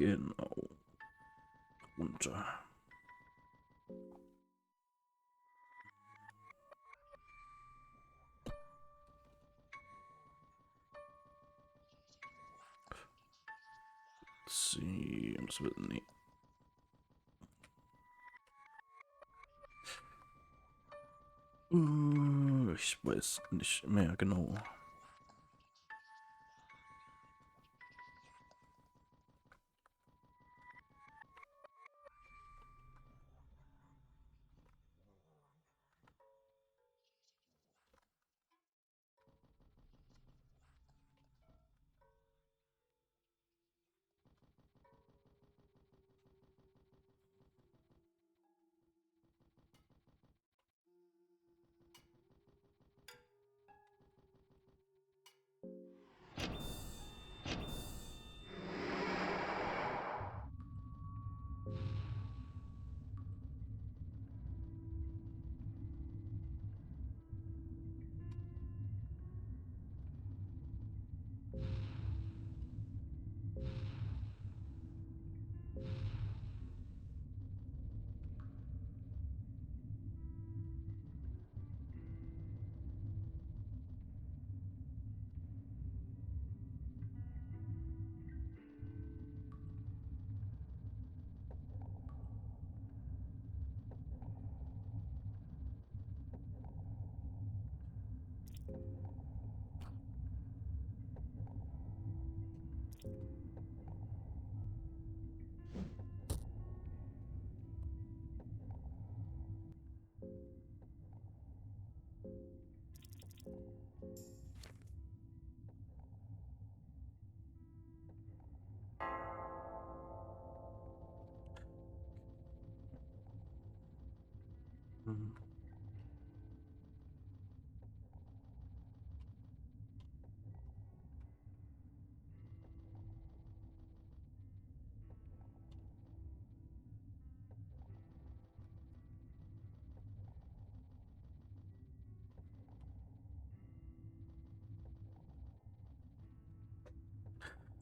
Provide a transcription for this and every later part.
Genau. Unter. Sie, das wird nee. Ich weiß nicht mehr genau.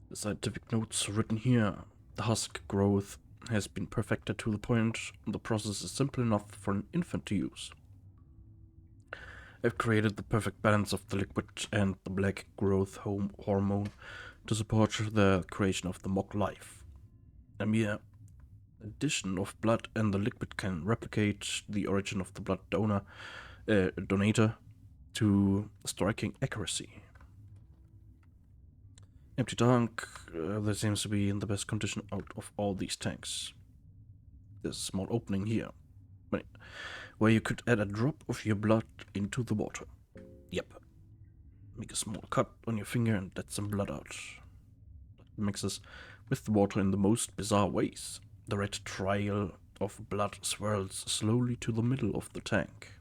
The scientific notes written here. The husk growth has been perfected to the point the process is simple enough for an infant to use. I've created the perfect balance of the liquid and the black growth hormone to support the creation of the mock life. A mere addition of blood and the liquid can replicate the origin of the blood donator to striking accuracy. Empty tank, that seems to be in the best condition out of all these tanks. There's a small opening here, where you could add a drop of your blood into the water. Yep. Make a small cut on your finger and let some blood out. It mixes with the water in the most bizarre ways. The red trail of blood swirls slowly to the middle of the tank.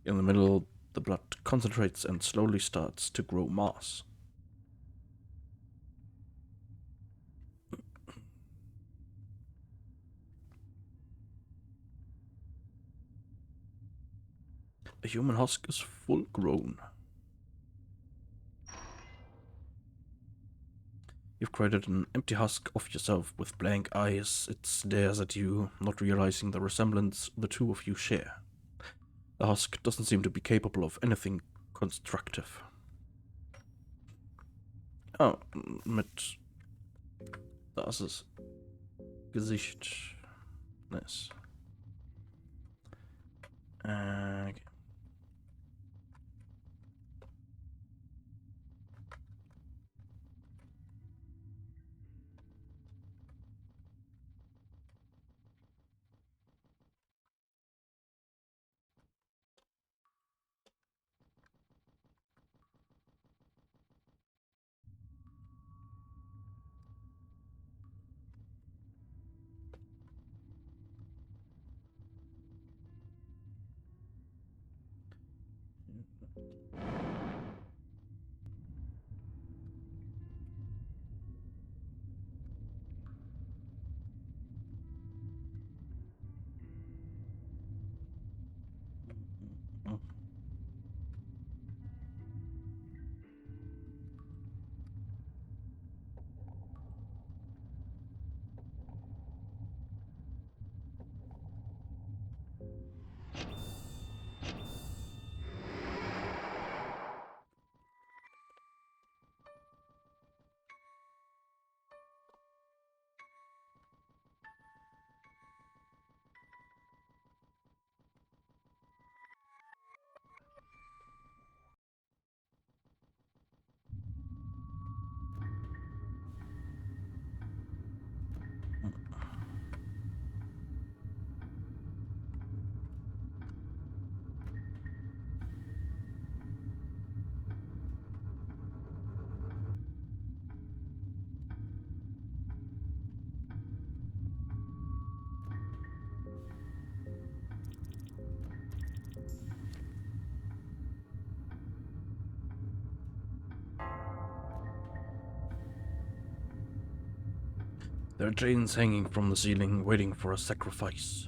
In the middle, the blood concentrates and slowly starts to grow mass. A human husk is full grown. You've created an empty husk of yourself with blank eyes. It stares at you, not realizing the resemblance the two of you share. The husk doesn't seem to be capable of anything constructive. Ah, mit... Da ist es. Gesicht. Nice. Okay. There are chains hanging from the ceiling, waiting for a sacrifice.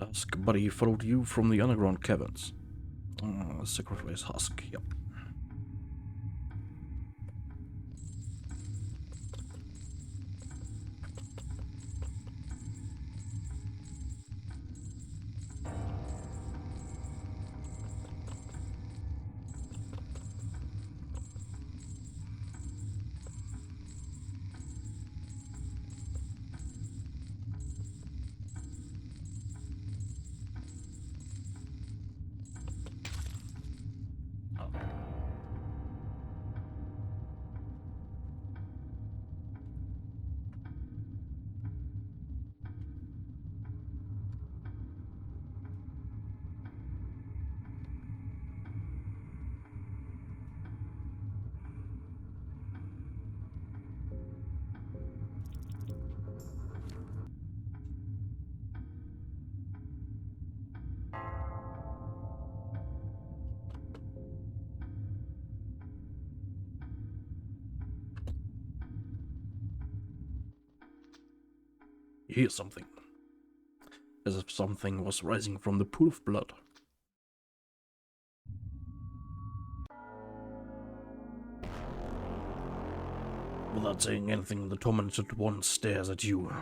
Husk buddy followed you from the underground caverns. Sacrifice husk, yep. You hear something, as if something was rising from the pool of blood. Without saying anything, the tormented one stares at you.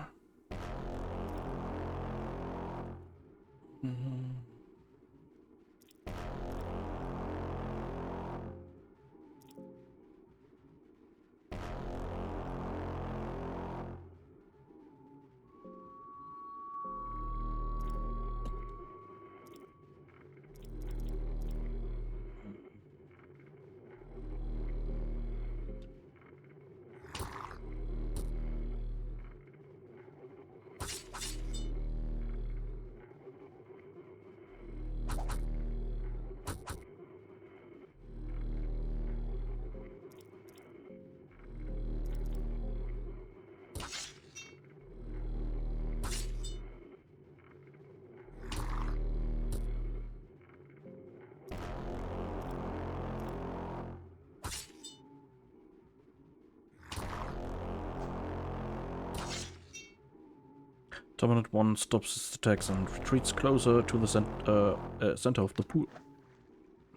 Dominant one stops its attacks and retreats closer to the center of the pool.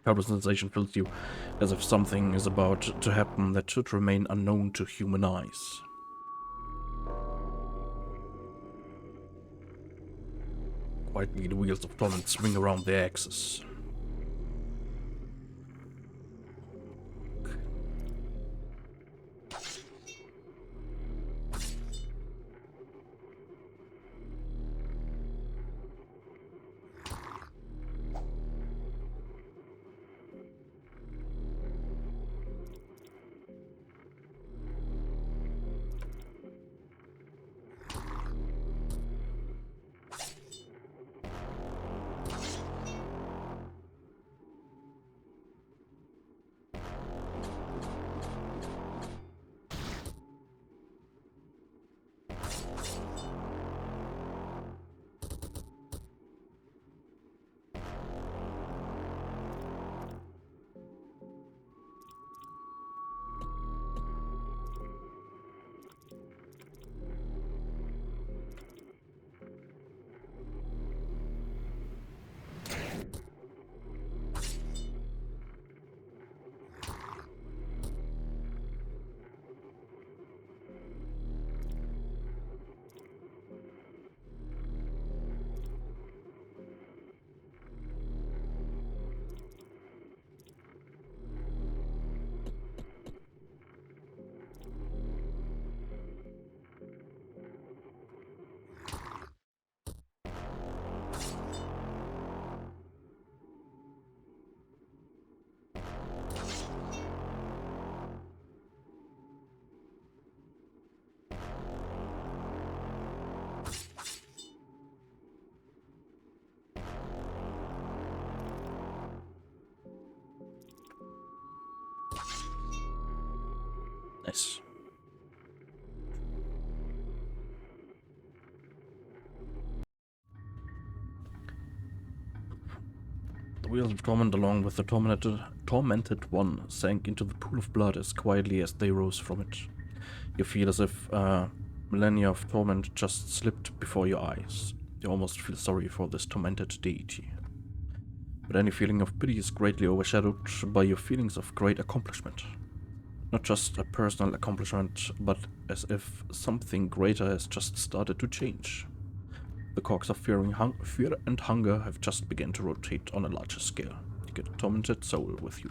Horrible sensation fills you, as if something is about to happen that should remain unknown to human eyes. Quietly, the wheels of torment swing around their axis. Nice. The wheels of torment, along with the tormented one, sank into the pool of blood as quietly as they rose from it. You feel as if millennia of torment just slipped before your eyes. You almost feel sorry for this tormented deity. But any feeling of pity is greatly overshadowed by your feelings of great accomplishment. Not just a personal accomplishment, but as if something greater has just started to change. The cogs of fear and hunger have just begun to rotate on a larger scale. You get a tormented soul with you.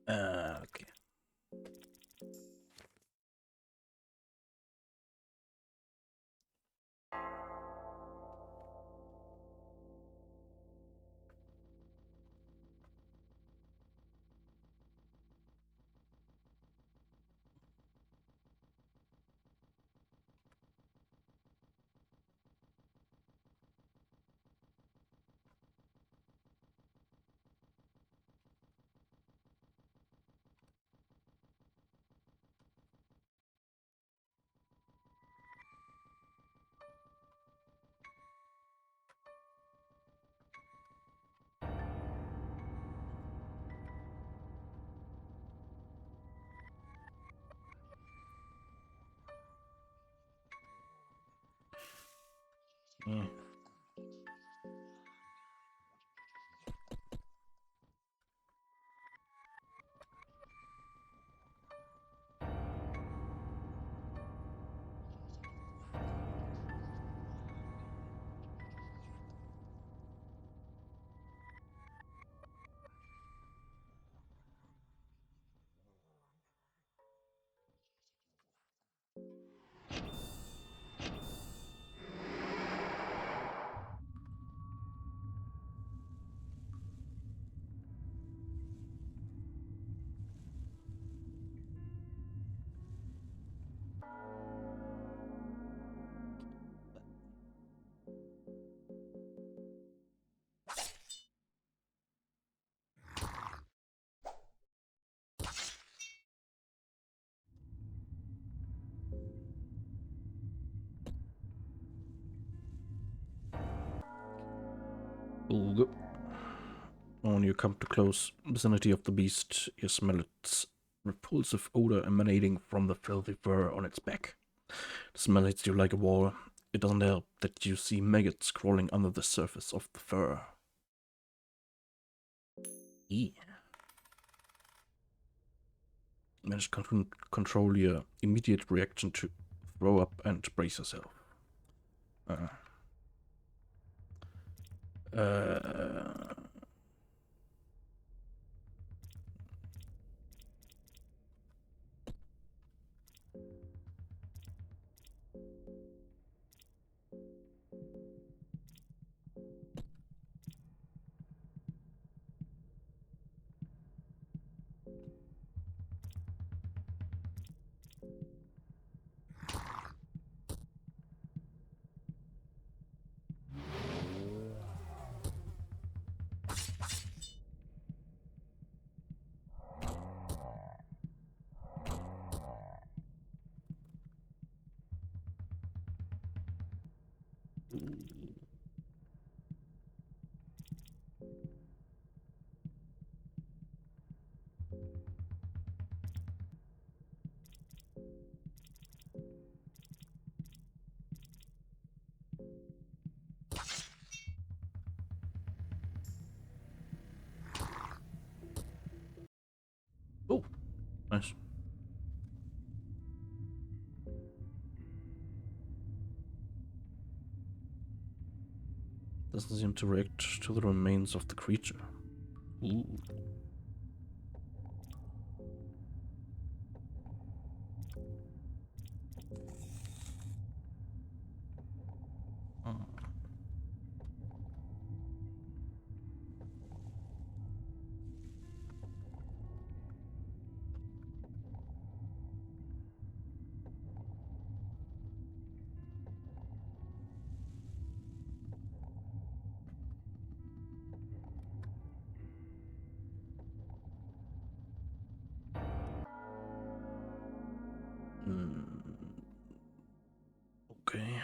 Okay. Yeah. Ooh. When you come to close vicinity of the beast, you smell its repulsive odor emanating from the filthy fur on its back. The smell hits you like a wall. It doesn't help that you see maggots crawling under the surface of the fur. Yeah. Manage to control your immediate reaction to throw up and brace yourself. Doesn't seem to react to the remains of the creature. Ooh. Okay.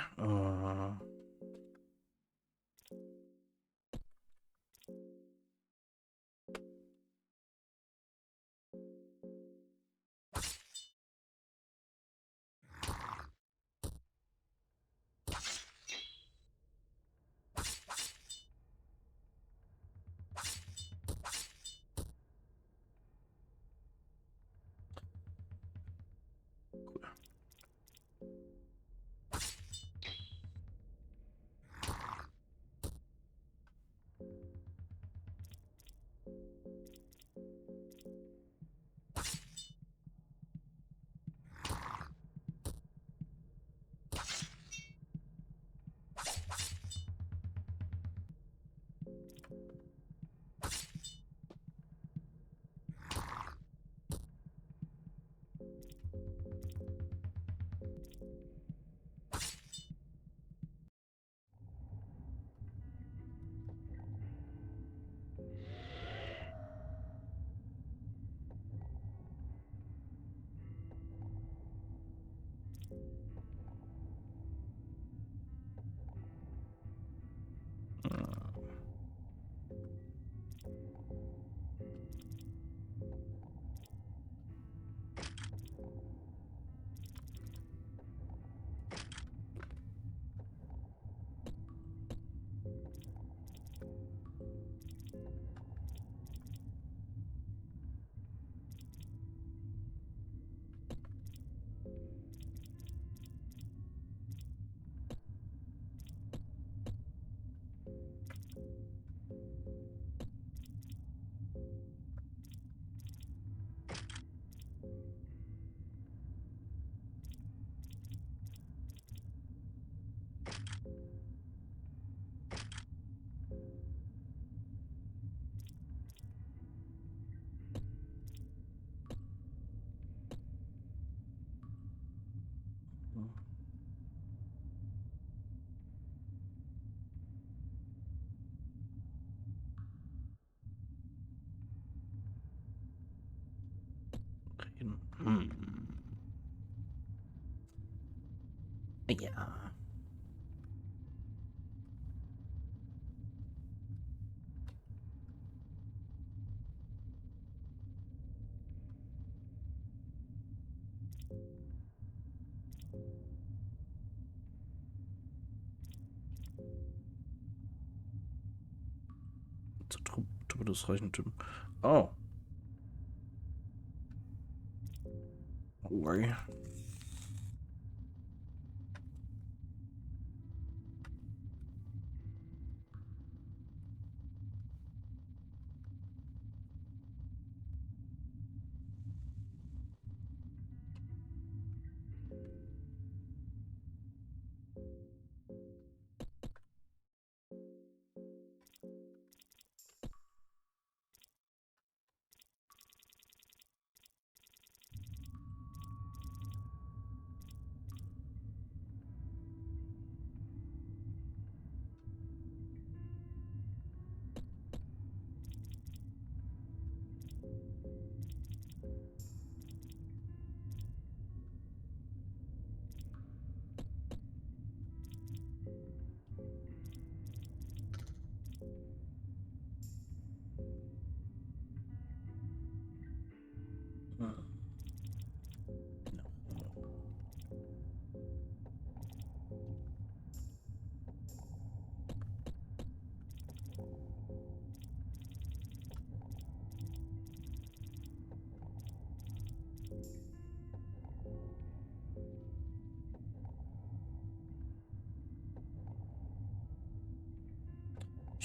Ja. Das reichen Typen. Oh. Okay.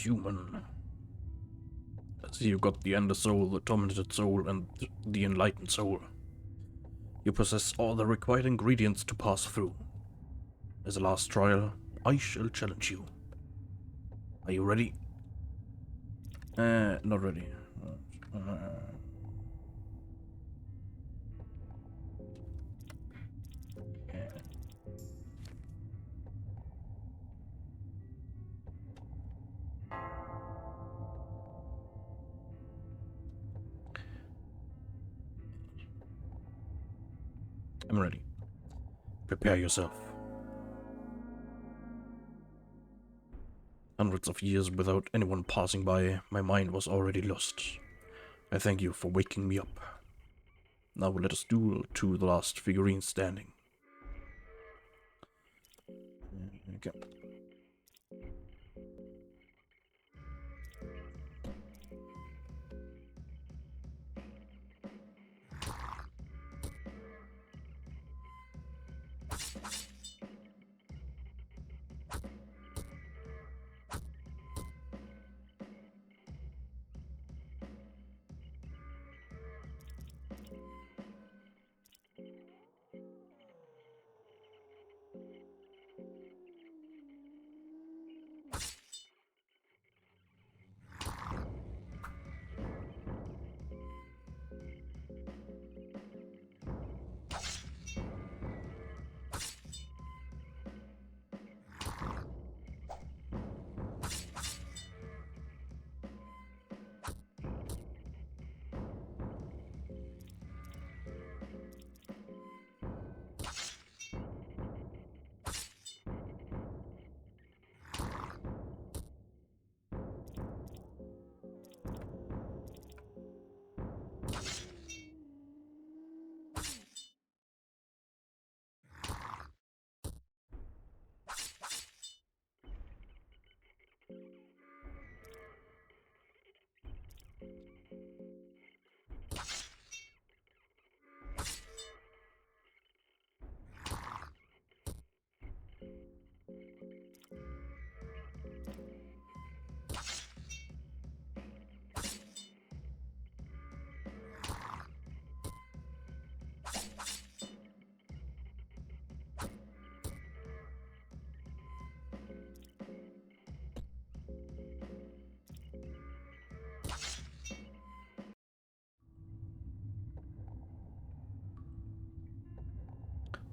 human. I see you got the ender soul, the tormented soul, and the enlightened soul. You possess all the required ingredients to pass through. As a last trial, I shall challenge you. Are you ready? Not ready. I'm ready. Prepare yourself. Hundreds of years without anyone passing by, my mind was already lost. I thank you for waking me up. Now let us duel to the last figurine standing. Okay.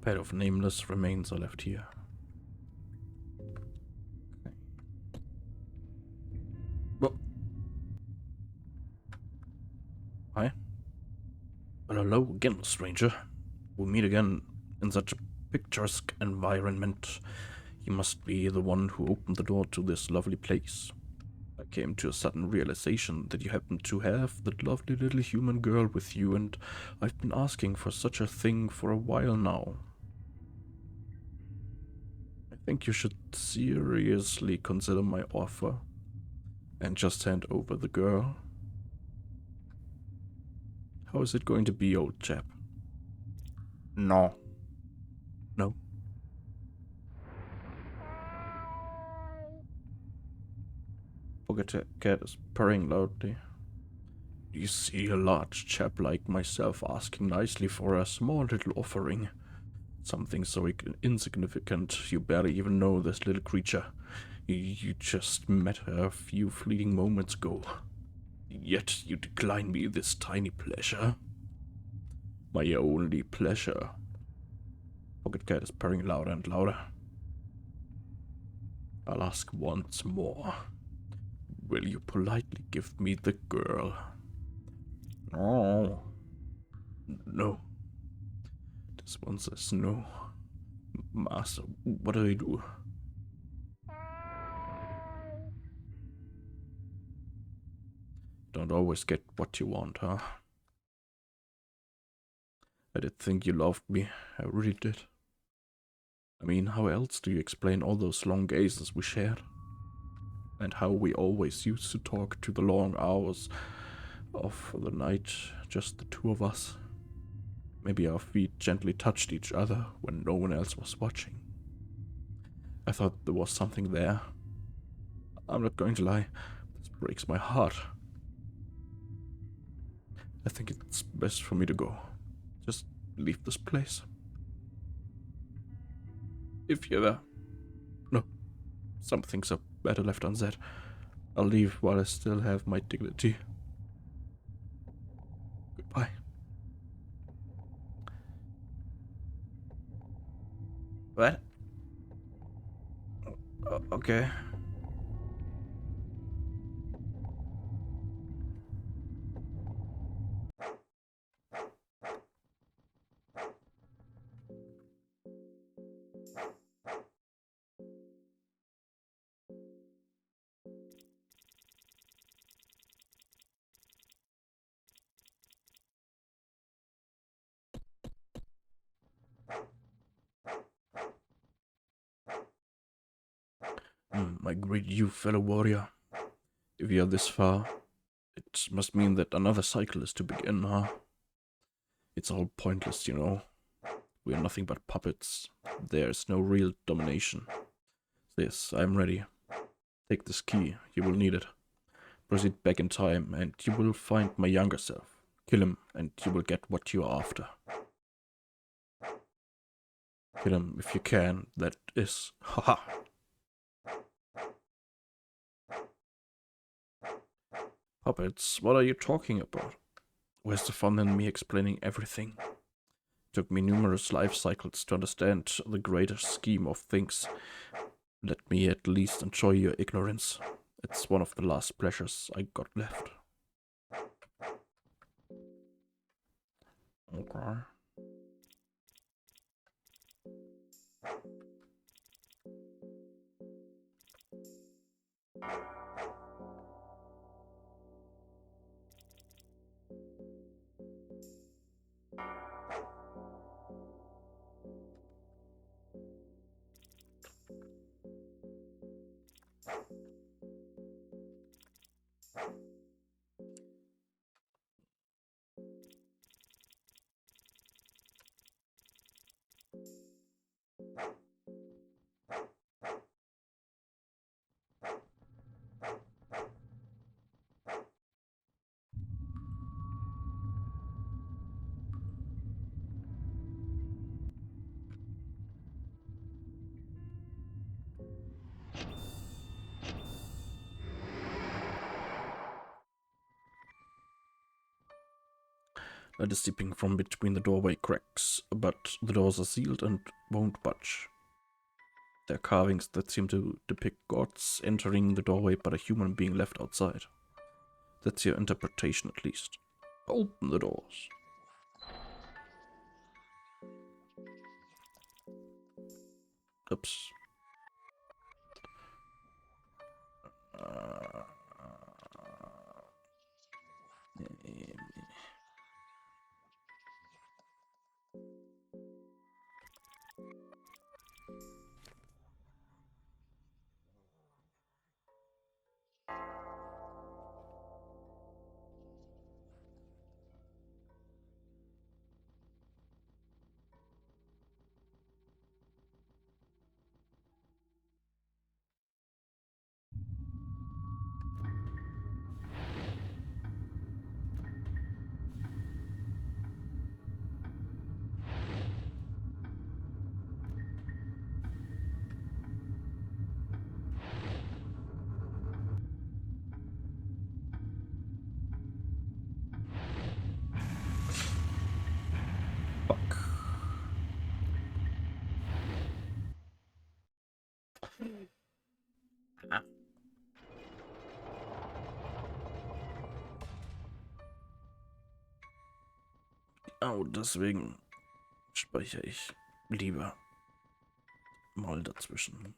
Pair of nameless remains are left here. Okay. Well, hi. Well, hello again, stranger. We meet again in such a picturesque environment. You must be the one who opened the door to this lovely place. I came to a sudden realization that you happen to have that lovely little human girl with you, and I've been asking for such a thing for a while now. I think you should seriously consider my offer and just hand over the girl. How is it going to be, old chap? No. No? Pocket cat is purring loudly. Do you see a large chap like myself asking nicely for a small little offering? Something so insignificant you barely even know this little creature. You just met her a few fleeting moments ago. Yet you decline me this tiny pleasure. My only pleasure. Pocket cat is purring louder and louder. I'll ask once more. Will you politely give me the girl? No. No. This one says no. Master, what do I do? Don't always get what you want, huh? I did think you loved me. I really did. I mean, how else do you explain all those long gazes we shared? And how we always used to talk to the long hours of the night, just the two of us. Maybe our feet gently touched each other when no one else was watching. I thought there was something there. I'm not going to lie. This breaks my heart. I think it's best for me to go. Just leave this place. If you ever... No, some things are better left unsaid. I'll leave while I still have my dignity. Goodbye. What? Okay. I greet you, fellow warrior. If you are this far, it must mean that another cycle is to begin, huh? It's all pointless, you know. We are nothing but puppets. There is no real domination. Yes, I am ready. Take this key, you will need it. Proceed back in time, and you will find my younger self. Kill him, and you will get what you are after. Kill him if you can, that is. Haha! Puppets, what are you talking about? Where's the fun in me explaining everything? It took me numerous life cycles to understand the greater scheme of things. Let me at least enjoy your ignorance. It's one of the last pleasures I got left. Okay. Light is seeping from between the doorway cracks, but the doors are sealed and won't budge. There are carvings that seem to depict gods entering the doorway but a human being left outside. That's your interpretation, at least. Open the doors. Oops. Fuck. Oh, deswegen speichere ich lieber mal dazwischen.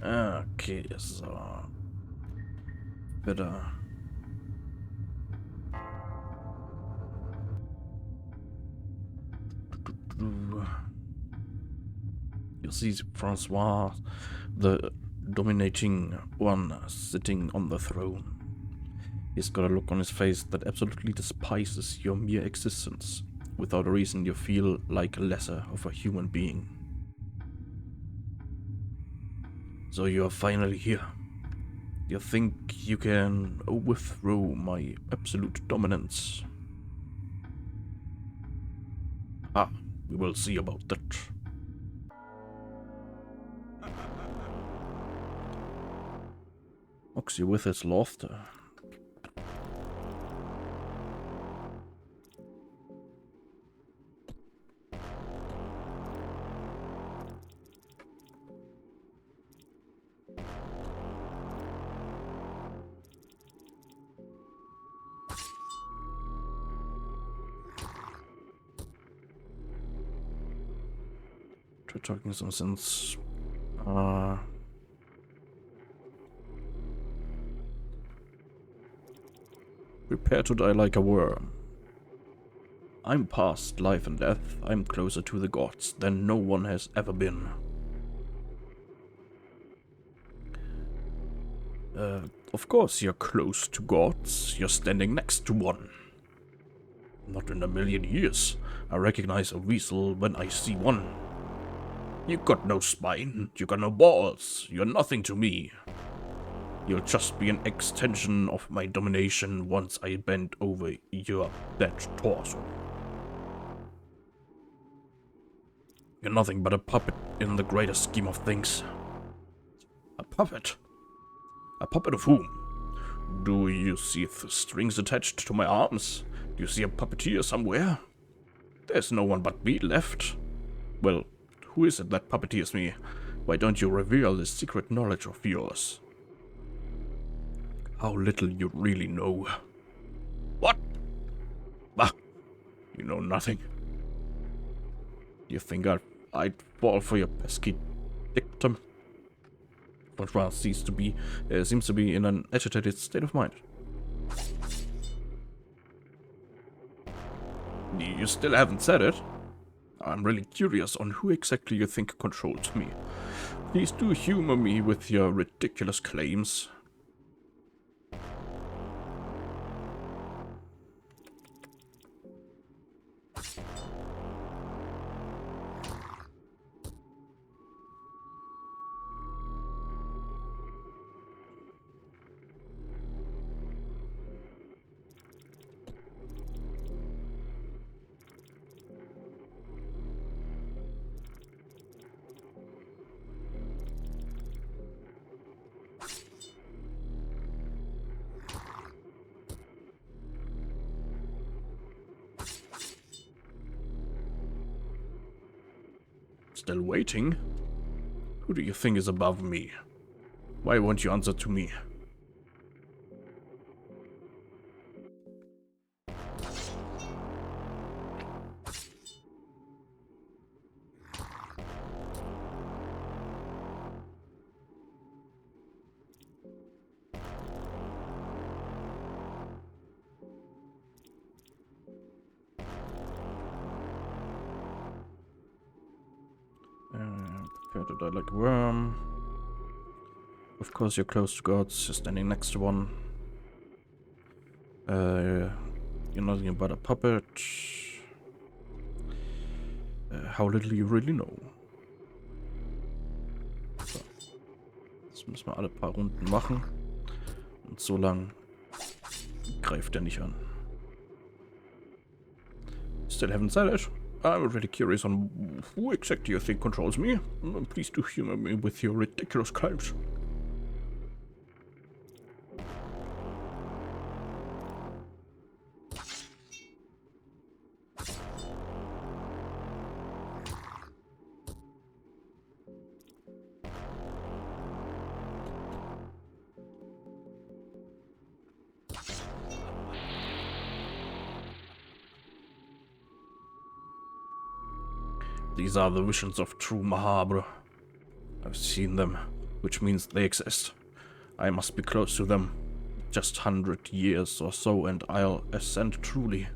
Okay, so. better. You see Francois, the dominating one, sitting on the throne. He's got a look on his face that absolutely despises your mere existence. Without a reason, you feel like lesser of a human being. So you are finally here. You think you can overthrow my absolute dominance? Ah, we will see about that. Oxy with his laughter. Try talking some sense. Prepare to die like a worm. I'm past life and death. I'm closer to the gods than no one has ever been. Of course you're close to gods. You're standing next to one. Not in a million years. I recognize a weasel when I see one. You got no spine. You got no balls. You're nothing to me. You'll just be an extension of my domination once I bend over your dead torso. You're nothing but a puppet in the greater scheme of things. A puppet? A puppet of whom? Do you see the strings attached to my arms? Do you see a puppeteer somewhere? There's no one but me left. Well, who is it that puppeteers me? Why don't you reveal this secret knowledge of yours? How little you really know. What? Bah! You know nothing. You think I'd fall for your pesky dictum? Francois seems to be in an agitated state of mind. You still haven't said it. I'm really curious on who exactly you think controls me. Please do humor me with your ridiculous claims. Still waiting? Who do you think is above me? Why won't you answer to me? Prepare to die like a worm. Of course you're close to gods, you're standing next to one. You're nothing but a puppet. How little you really know. So. Jetzt müssen wir alle paar Runden machen. Und so lang greift er nicht an. Still haven't said it. I'm really curious on who exactly you think controls me. Please do humor me with your ridiculous claims. These are the visions of true Mahabre. I've seen them, which means they exist. I must be close to them. Just 100 years or so and I'll ascend truly.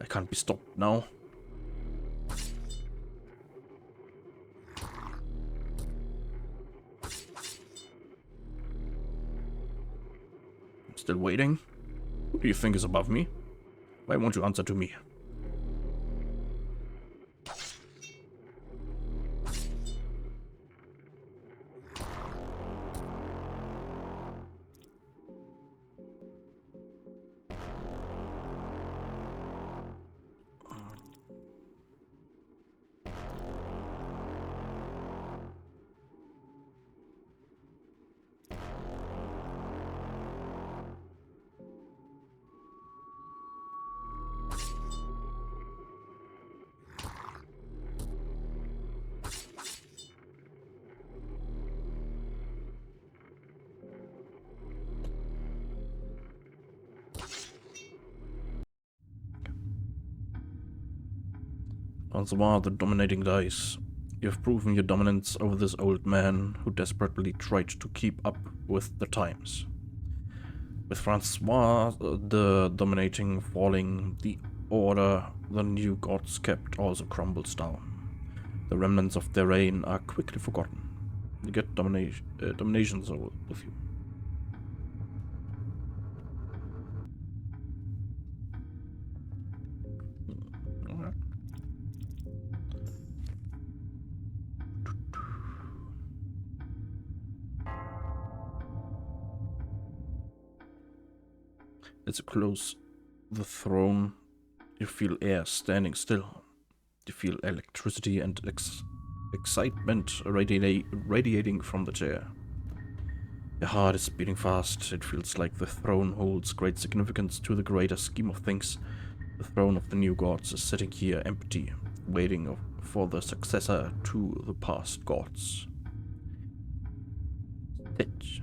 I can't be stopped now. Still waiting? Who do you think is above me? Why won't you answer to me? Francois, the dominating dice. You have proven your dominance over this old man who desperately tried to keep up with the times. With Francois, the dominating falling, the order the new gods kept also crumbles down. The remnants of their reign are quickly forgotten. You get domination soul with you. Alright. As you close the throne, you feel air standing still. You feel electricity and excitement radiating from the chair. Your heart is beating fast. It feels like the throne holds great significance to the greater scheme of things. The throne of the new gods is sitting here empty, waiting for the successor to the past gods. Stitch.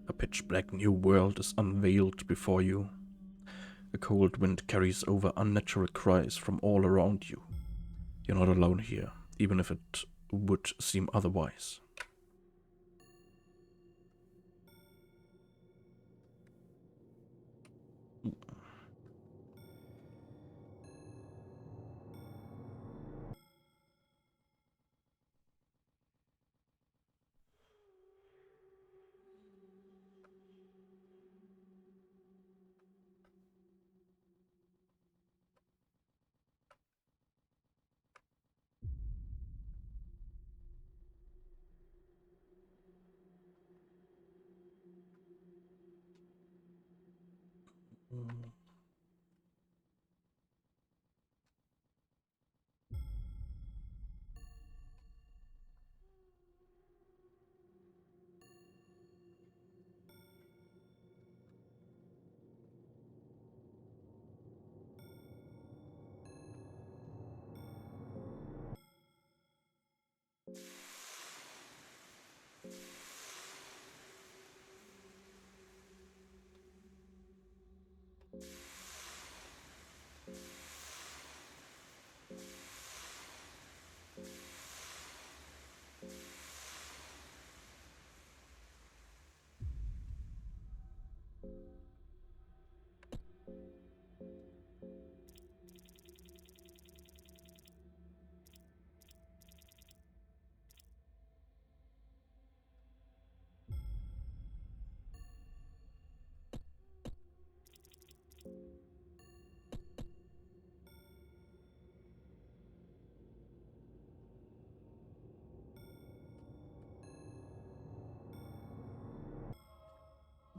A pitch-black new world is unveiled before you. A cold wind carries over unnatural cries from all around you. You're not alone here, even if it would seem otherwise.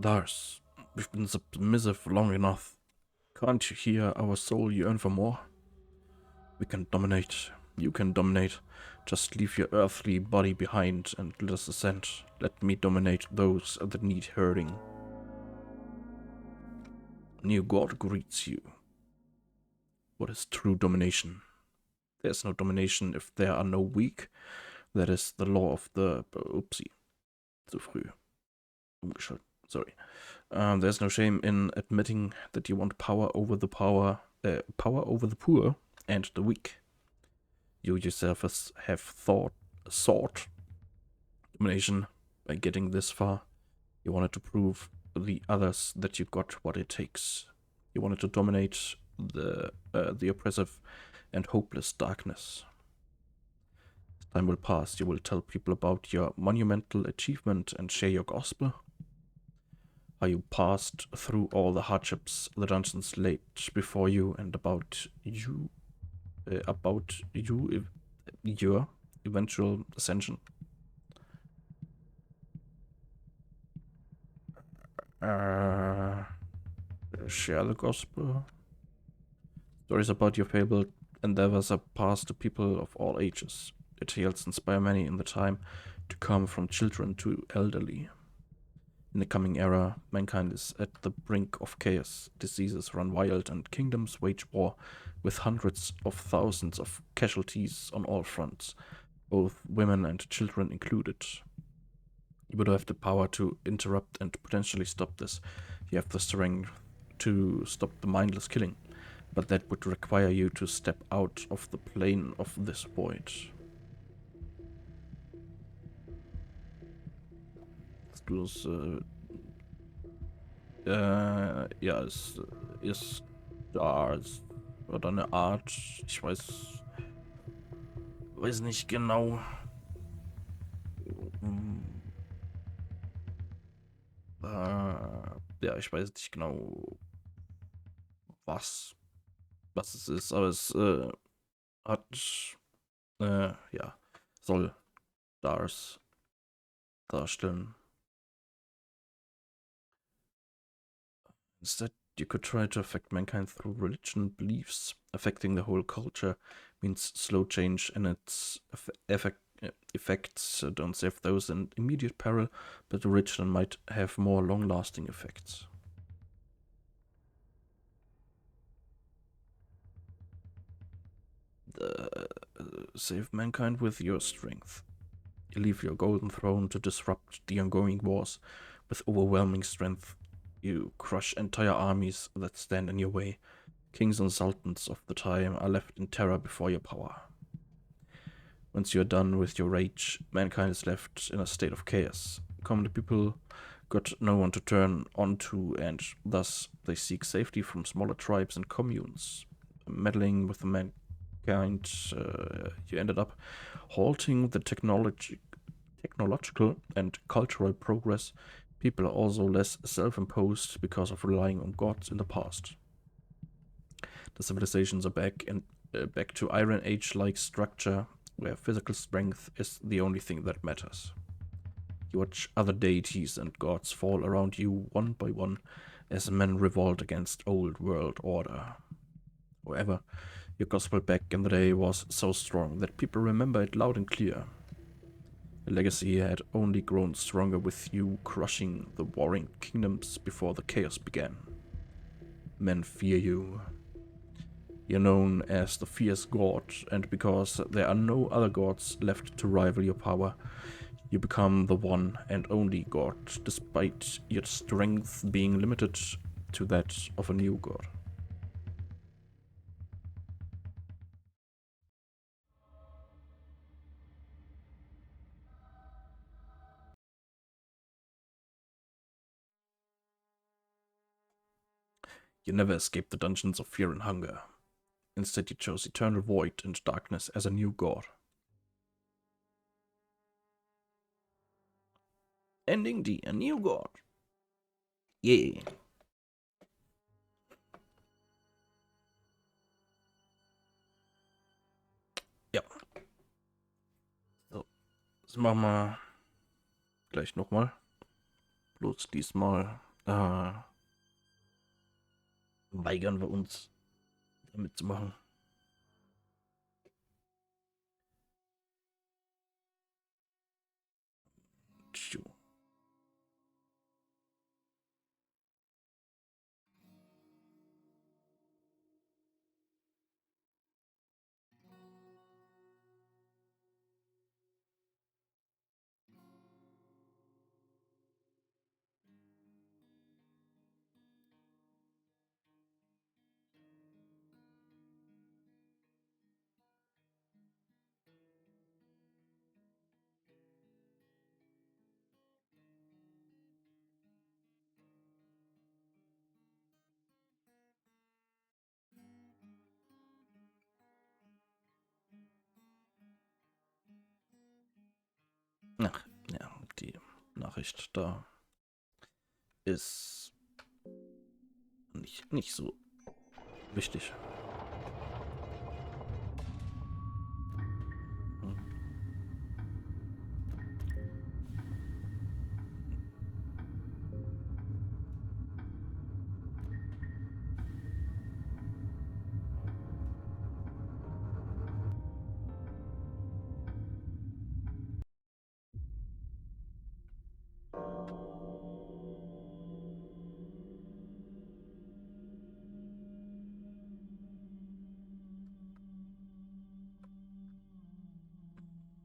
Lars, we've been submissive long enough. Can't you hear our soul yearn for more? We can dominate. You can dominate. Just leave your earthly body behind and let us ascend. Let me dominate those that need hurting. New God greets you. What is true domination? There's no domination if there are no weak. That is the law of the... Oopsie. Zu früh. Sorry. There's no shame in admitting that you want power over the power over the poor and the weak. You yourself have sought domination by getting this far. You wanted to prove the others that you got what it takes. You wanted to dominate the oppressive and hopeless darkness. As time will pass, you will tell people about your monumental achievement and share your gospel. How you passed through all the hardships the dungeons laid before you, and about your eventual ascension. Share the gospel. Stories about your fabled endeavors are passed to people of all ages. Your tales inspire many in the time to come, from children to elderly. In the coming era, mankind is at the brink of chaos. Diseases run wild and kingdoms wage war, with hundreds of thousands of casualties on all fronts, both women and children included. You would have the power to interrupt and potentially stop this. You have the strength to stop the mindless killing, but that would require you to step out of the plane of this void. Das ja, es ist da oder eine Art, ich weiß nicht genau. Ja, ich weiß nicht genau, was es ist, aber es hat, ja, soll Stars darstellen. Instead, you could try to affect mankind through religion beliefs. Affecting the whole culture means slow change, and its effects don't save those in immediate peril, but original might have more long-lasting effects. Save mankind with your strength. You leave your golden throne to disrupt the ongoing wars. With overwhelming strength, you crush entire armies that stand in your way. Kings and sultans of the time are left in terror before your power. Once you are done with your rage, mankind is left in a state of chaos. Common people got no one to turn onto, and thus they seek safety from smaller tribes and communes. Meddling with the mankind, you ended up halting the technological and cultural progress. People are also less self-imposed because of relying on gods in the past. The civilizations are back to Iron Age-like structure, where physical strength is the only thing that matters. You watch other deities and gods fall around you one by one as men revolt against old world order. However, your gospel back in the day was so strong that people remember it loud and clear. The legacy had only grown stronger with you crushing the warring kingdoms before the chaos began. Men fear you. You're known as the fierce god, and because there are no other gods left to rival your power, you become the one and only god, despite your strength being limited to that of a new god. You never escaped the dungeons of fear and hunger. Instead, you chose eternal void and darkness as a new god. Ending D, a new god. Yeah. Ja. So, das machen wir gleich nochmal. Bloß diesmal weigern wir uns, damit zu machen. Ach, ja, die Nachricht da ist nicht so wichtig.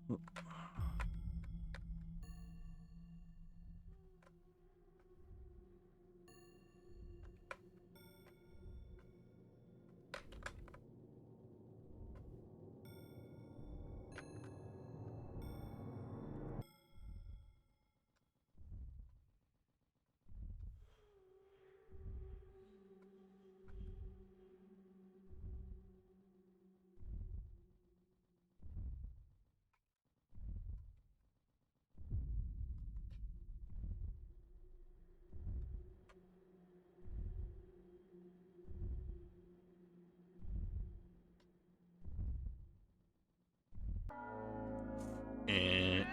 Hm. Äh.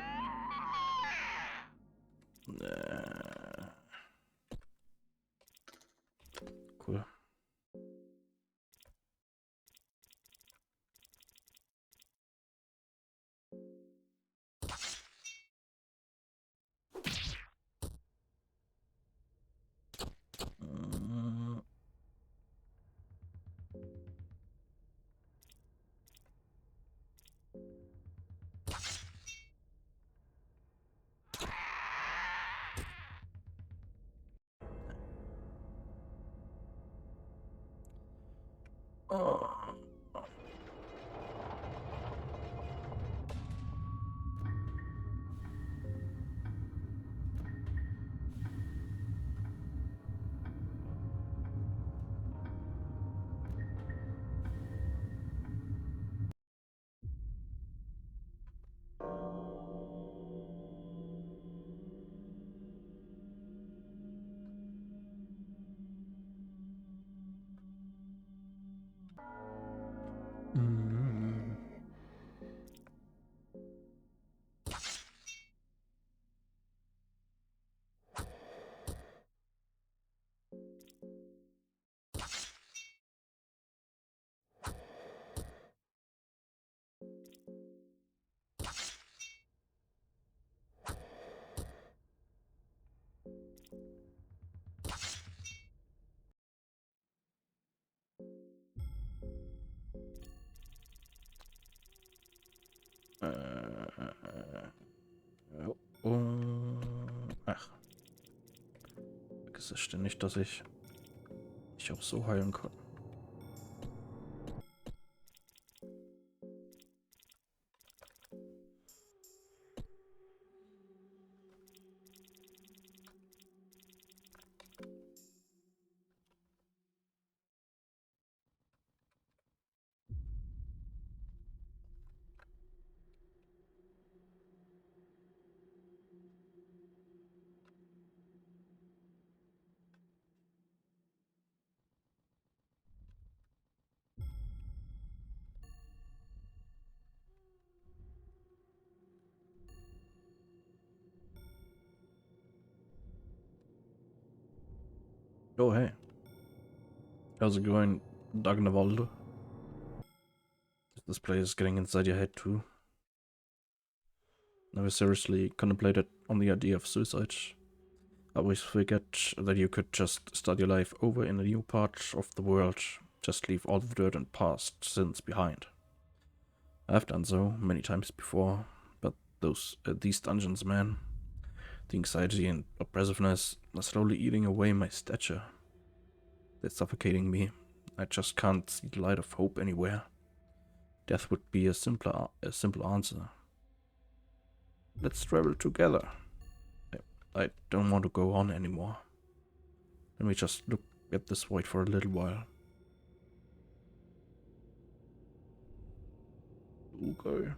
Cool. Oh. Mm. Ach, vergiss es ständig, dass ich auch so heilen kann. Oh, hey. How's it going, Dagnavaldo? This play is getting inside your head too. Never seriously contemplated on the idea of suicide. I always forget that you could just start your life over in a new part of the world, just leave all the dirt and past sins behind. I've done so many times before, but these dungeons, man, the anxiety and oppressiveness are slowly eating away my stature. They're suffocating me. I just can't see the light of hope anywhere. Death would be a simple answer. Let's travel together. I don't want to go on anymore. Let me just look at this void for a little while. Okay.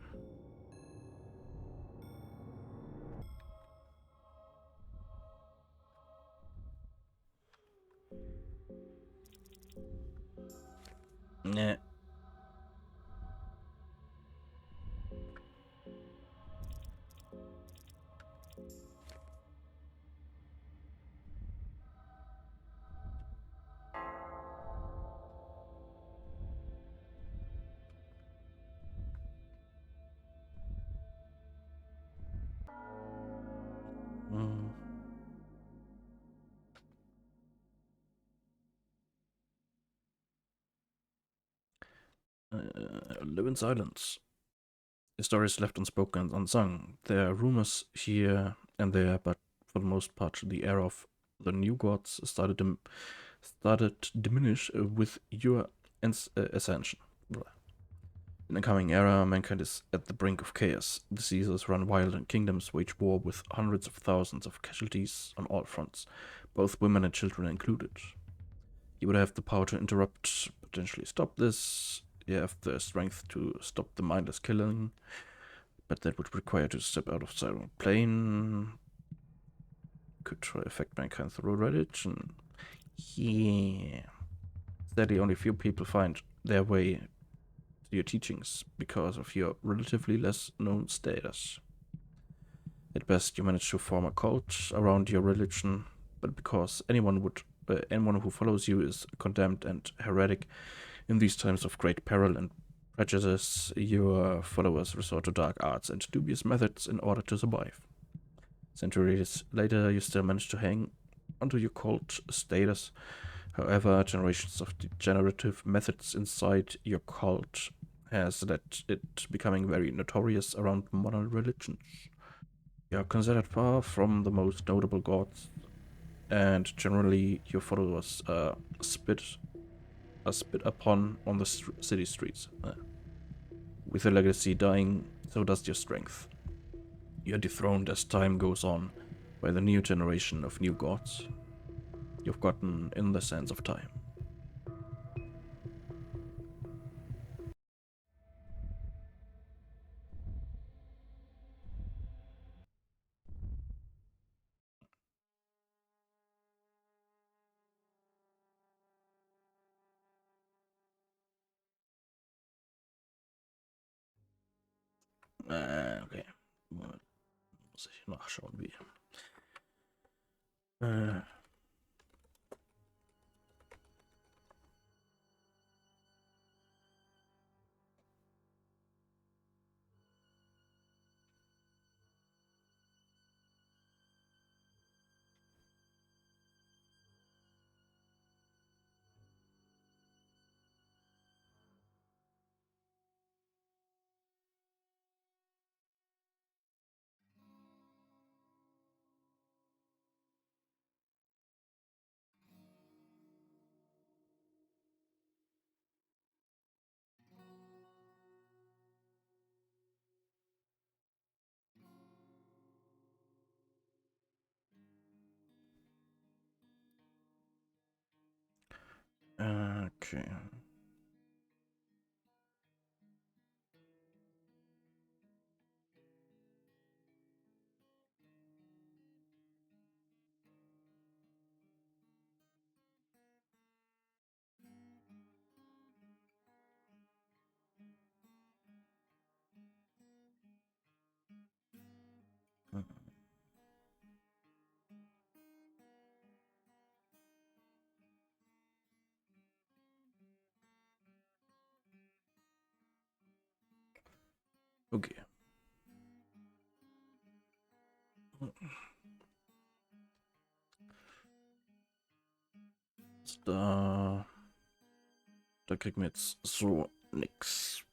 Ne. Hm. Live in silence. The story is left unspoken and unsung. There are rumors here and there, but for the most part, the era of the new gods started to diminish with your ascension. In the coming era, mankind is at the brink of chaos. Diseases run wild and kingdoms wage war with hundreds of thousands of casualties on all fronts, both women and children included. You would have the power to interrupt, potentially stop this. You have the strength to stop the mindless killing, but that would require you to step out of silent plane. Could try affect mankind through religion. Yeah. Sadly, only few people find their way to your teachings because of your relatively less known status. At best, you manage to form a cult around your religion, but because anyone who follows you is condemned and heretic, in these times of great peril and prejudice, your followers resort to dark arts and dubious methods in order to survive. Centuries later, you still manage to hang onto your cult status. However, generations of degenerative methods inside your cult has led it becoming very notorious around modern religions. You are considered far from the most notable gods, and generally your followers spit upon on the city streets. With your legacy dying, so does your strength. You are dethroned as time goes on by the new generation of new gods. You've gotten in the sands of time. Okay. Moment, muss ich nachschauen, wie. Äh, okay. Okay. Da, da kriegen wir jetzt so nix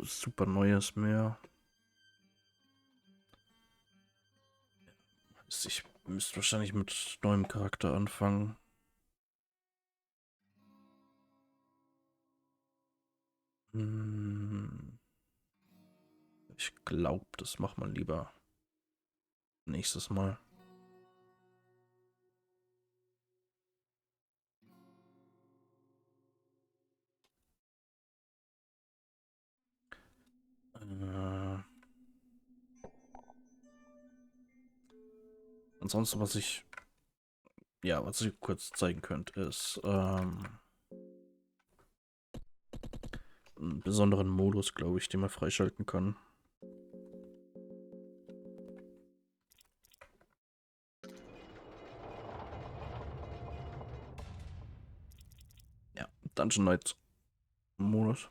super Neues mehr. Ich müsste wahrscheinlich mit neuem Charakter anfangen. Ich glaube, das macht man lieber nächstes Mal. Ansonsten, was ich kurz zeigen könnte, ist einen besonderen Modus, glaube ich, den man freischalten kann. Ja, Dungeon Knight Modus.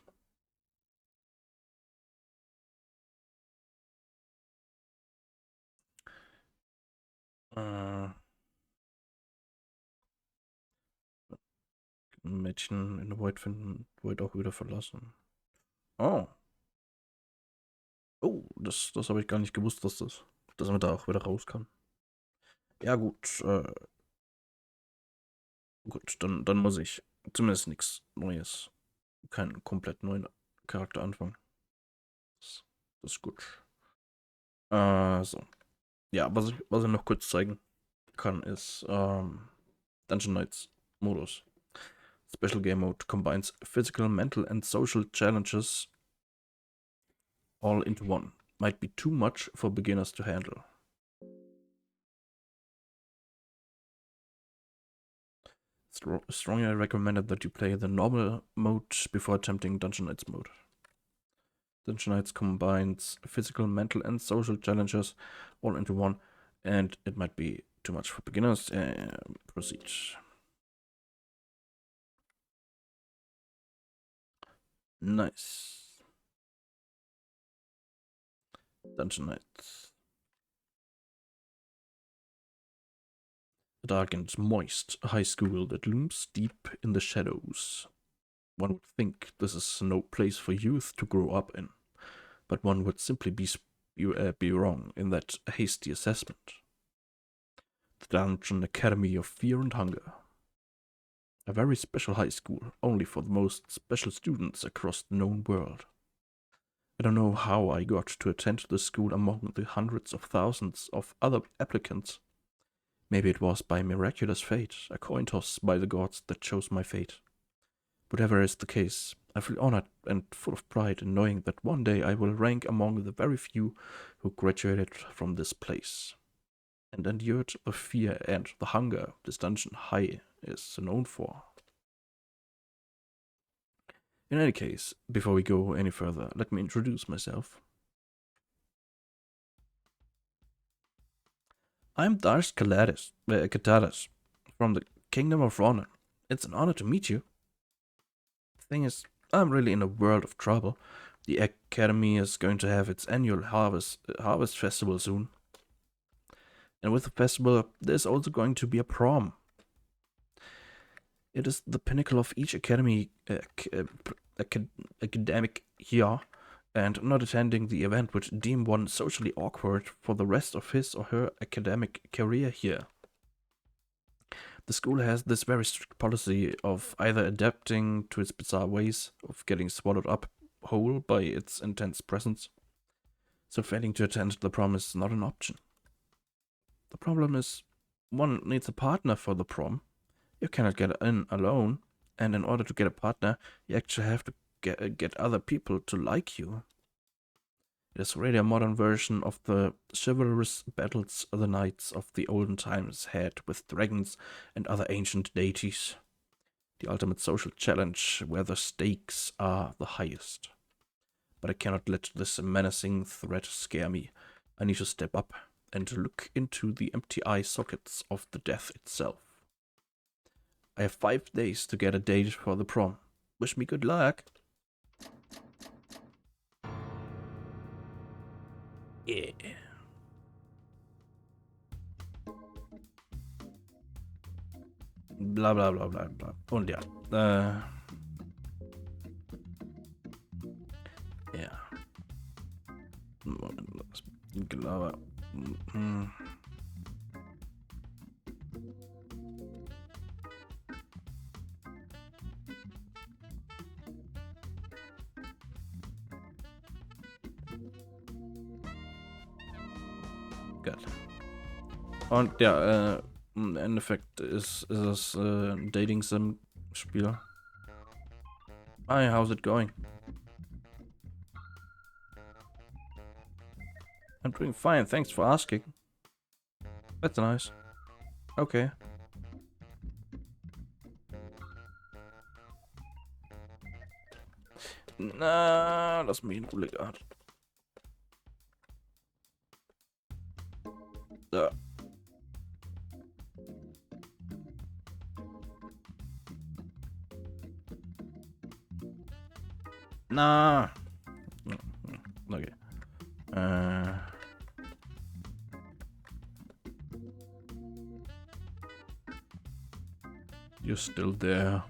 Ein Mädchen in der Void finden, Void auch wieder verlassen. Oh. Oh, das habe ich gar nicht gewusst, dass man da auch wieder raus kann. Ja, gut. Gut, dann muss ich zumindest nichts Neues, keinen komplett neuen Charakter anfangen. Das ist gut. So. Ja, was ich noch kurz zeigen kann, ist Dungeon Knights Modus. Special Game Mode combines physical, mental, and social challenges all into one. Might be too much for beginners to handle. Strongly recommended that you play the normal mode before attempting Dungeon Knights mode. Dungeon Knights combines physical, mental, and social challenges all into one, and it might be too much for beginners. Proceed. Nice. Dungeon Knights. Dark and moist high school that looms deep in the shadows. One would think this is no place for youth to grow up in, but one would simply be wrong in that hasty assessment. The Dungeon Academy of Fear and Hunger. A very special high school, only for the most special students across the known world. I don't know how I got to attend this school among the hundreds of thousands of other applicants. Maybe it was by miraculous fate, a coin toss by the gods that chose my fate. Whatever is the case, I feel honored and full of pride in knowing that one day I will rank among the very few who graduated from this place and endured the fear and the hunger this dungeon high is known for. In any case, before we go any further, let me introduce myself. I'm Darsh Kataris from the Kingdom of Ronan. It's an honor to meet you. The thing is, I'm really in a world of trouble. The Academy is going to have its annual harvest festival soon. And with the festival, there's also going to be a prom. It is the pinnacle of each academic year, and not attending the event would deem one socially awkward for the rest of his or her academic career here. The school has this very strict policy of either adapting to its bizarre ways of getting swallowed up whole by its intense presence, so failing to attend the prom is not an option. The problem is, one needs a partner for the prom. You cannot get in alone, and in order to get a partner, you actually have to get other people to like you. It is really a modern version of the chivalrous battles the knights of the olden times had with dragons and other ancient deities. The ultimate social challenge where the stakes are the highest. But I cannot let this menacing threat scare me. I need to step up and look into the empty eye sockets of the death itself. I have 5 days to get a date for the prom. Wish me good luck. Yeah. Bla bla bla bla bla. Und ja. Ja. Ich glaube. Gott. Und ja, im Endeffekt ist es ein Dating-Sim-Spiel. Hi, how's it going? I'm doing fine, thanks for asking. That's nice. Okay. Na, lass mich in Ruhe gehabt. Da. Na. Okay. You're still there.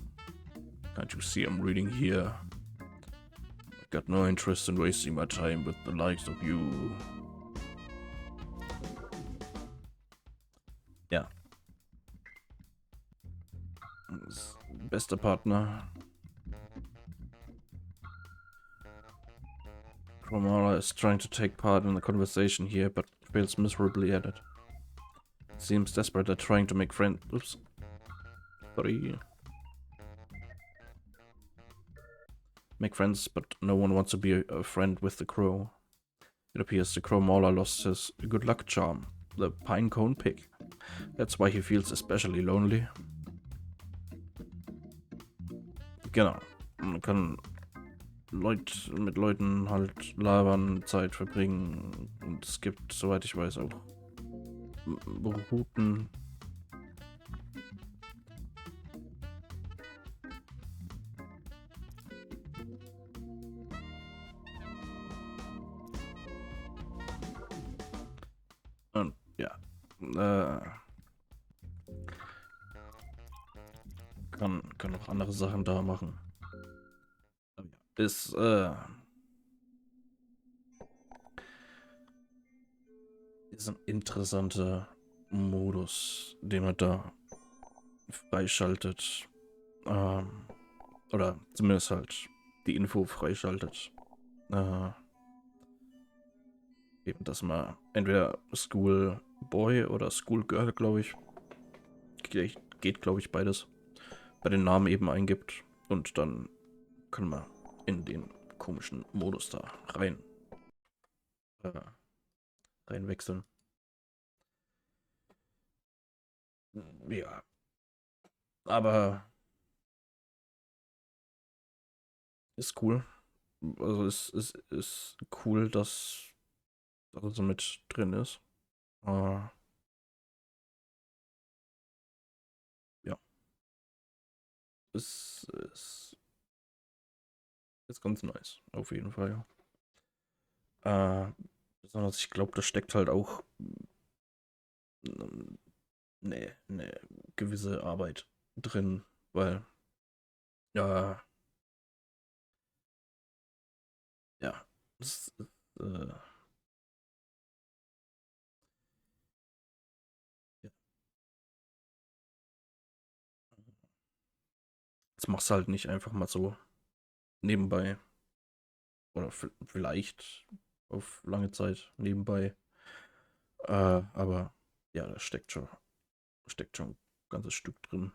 Can't you see I'm reading here? I got no interest in wasting my time with the likes of you. Ja. Bester Partner. Romara is trying to take part in the conversation here, but fails miserably at it. Seems desperate at trying to make friends. Oops. Sorry. Make friends, but no one wants to be a friend with the crow. It appears the crow mauler lost his good luck charm, the pine cone pig. That's why he feels especially lonely. Genau. Man kann mit Leuten halt labern, Zeit verbringen. Und es gibt, soweit ich weiß, auch Routen. Und ja. Kann auch andere Sachen da machen. Ist ein interessanter Modus, den man da freischaltet. Oder zumindest halt die Info freischaltet. Eben, dass man entweder School Boy oder School Girl, glaube ich, geht glaube ich beides, bei den Namen eben eingibt und dann kann man in den komischen Modus da reinwechseln. Ja, aber ist cool. Also es ist cool, dass das so mit drin ist. Ja. Es ist ganz nice, auf jeden Fall. Besonders, ich glaube, da steckt halt auch eine gewisse Arbeit drin, weil, ja, ja, es, äh, ja, das machst du halt nicht einfach mal so nebenbei oder vielleicht auf lange Zeit nebenbei, aber ja, da steckt schon ein ganzes Stück drin.